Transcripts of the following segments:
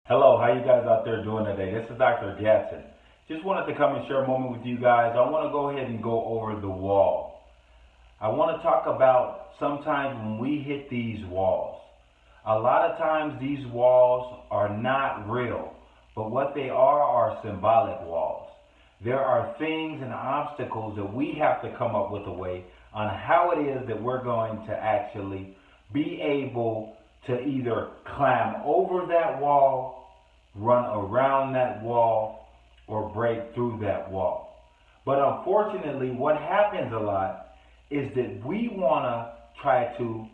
Hello, how you guys out there doing today? This is Dr. Gatson. Just wanted to come and share a moment with you guys. I want to go ahead and go over the wall. I want to talk about sometimes when we hit these walls. A lot of times these walls are not real, but what they are symbolic walls. There are things and obstacles that we have to come up with a way on how it is that we're going to actually be able to either climb over that wall, run around that wall, or break through that wall. But unfortunately, what happens a lot is that we want to try to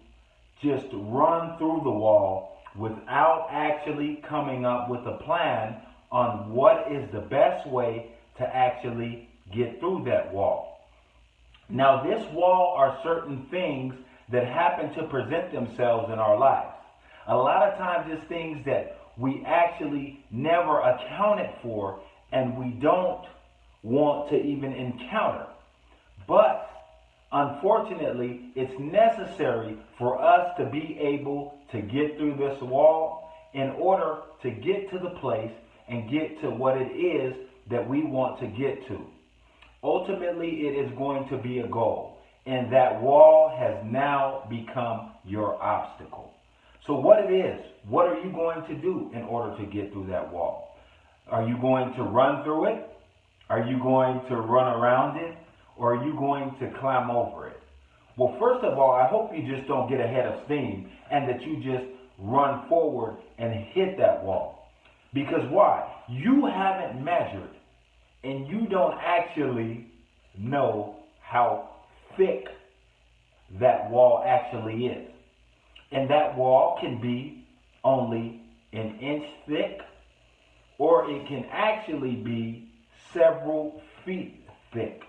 just run through the wall without actually coming up with a plan on what is the best way to actually get through that wall. Now, this wall are certain things that happen to present themselves in our lives. A lot of times it's things that we actually never accounted for and we don't want to even encounter. But unfortunately, it's necessary for us to be able to get through this wall in order to get to the place and get to what it is that we want to get to. Ultimately, it is going to be a goal, and that wall has now become your obstacle. So what are you going to do in order to get through that wall? Are you going to run through it? Are you going to run around it? Or are you going to climb over it? Well, first of all, I hope you just don't get ahead of steam and that you just run forward and hit that wall. Because why? You haven't measured and you don't actually know how thick that wall actually is. And that wall can be only an inch thick, or it can actually be several feet thick.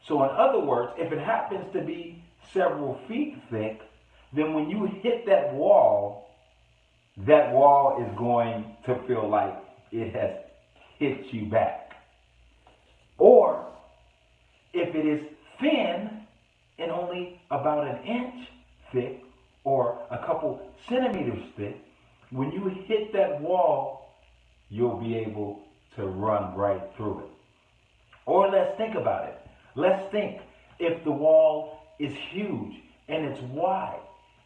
So in other words, if it happens to be several feet thick, then when you hit that wall is going to feel like it has hit you back. Or if it is thin and only about an inch thick, or a couple centimeters thick, when you hit that wall, you'll be able to run right through it. Or let's think about it. Let's think if the wall is huge and it's wide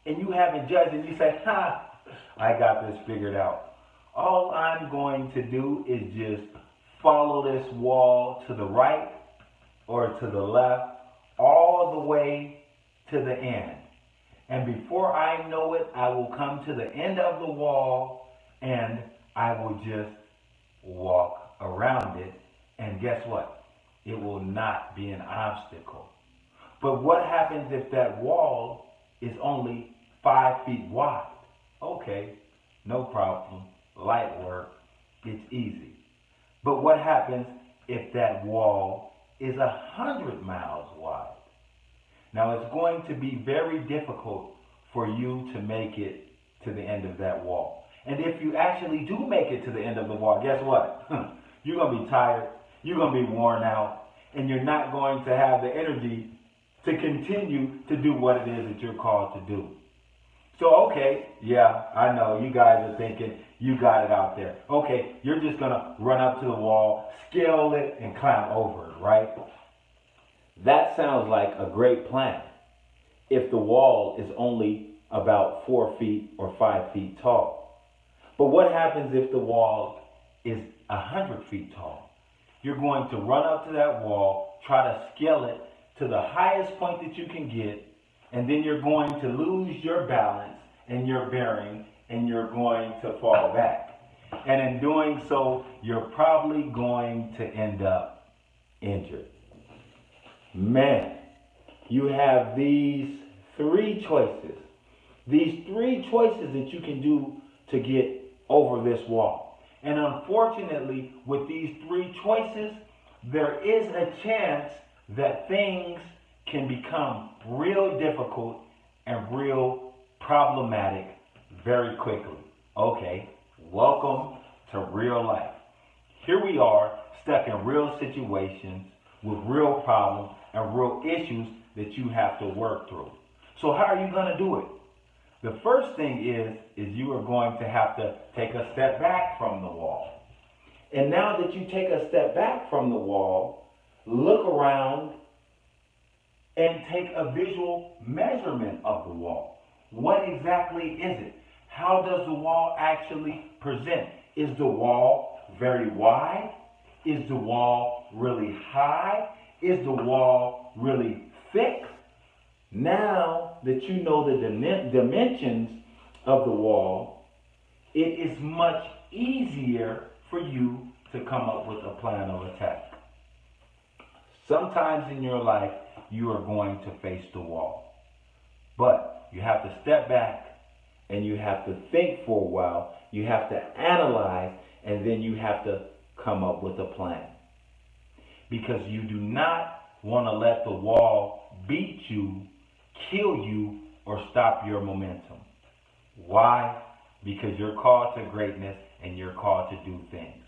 and you haven't judged and you say, I got this figured out. All I'm going to do is just follow this wall to the right or to the left all the way to the end. And before I know it, I will come to the end of the wall and I will just walk around it. And guess what? It will not be an obstacle. But what happens if that wall is only 5 feet wide? Okay, no problem. Light work. It's easy. But what happens if that wall is 100 miles wide? Now, it's going to be very difficult for you to make it to the end of that wall. And if you actually do make it to the end of the wall, guess what? You're going to be tired, you're going to be worn out, and you're not going to have the energy to continue to do what it is that you're called to do. So, okay, yeah, I know, you guys are thinking, you got it out there. Okay, you're just going to run up to the wall, scale it, and climb over it, right? That sounds like a great plan if the wall is only about 4 feet or 5 feet tall. But what happens if the wall is 100 feet tall? You're going to run up to that wall, try to scale it to the highest point that you can get, and then you're going to lose your balance and your bearing, and you're going to fall back. And in doing so, you're probably going to end up injured. Man, you have these three choices. These three choices that you can do to get over this wall. And unfortunately, with these three choices, there is a chance that things can become real difficult and real problematic very quickly. Okay, welcome to real life. Here we are, stuck in real situations with real problems and real issues that you have to work through. So how are you going to do it? The first thing is you are going to have to take a step back from the wall. And now that you take a step back from the wall, look around and take a visual measurement of the wall. What exactly is it? How does the wall actually present? Is the wall very wide? Is the wall really high? Is the wall really thick? Now that you know the dimensions of the wall, it is much easier for you to come up with a plan of attack. Sometimes in your life, you are going to face the wall. But you have to step back and you have to think for a while. You have to analyze, and then you have to come up with a plan. Because you do not want to let the wall beat you, kill you, or stop your momentum. Why? Because you're called to greatness and you're called to do things.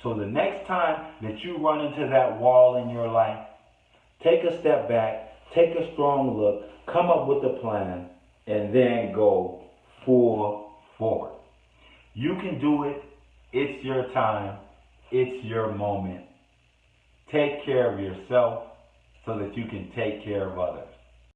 So the next time that you run into that wall in your life, take a step back, take a strong look, come up with a plan, and then go full forward. You can do it. It's your time. It's your moment. Take care of yourself so that you can take care of others.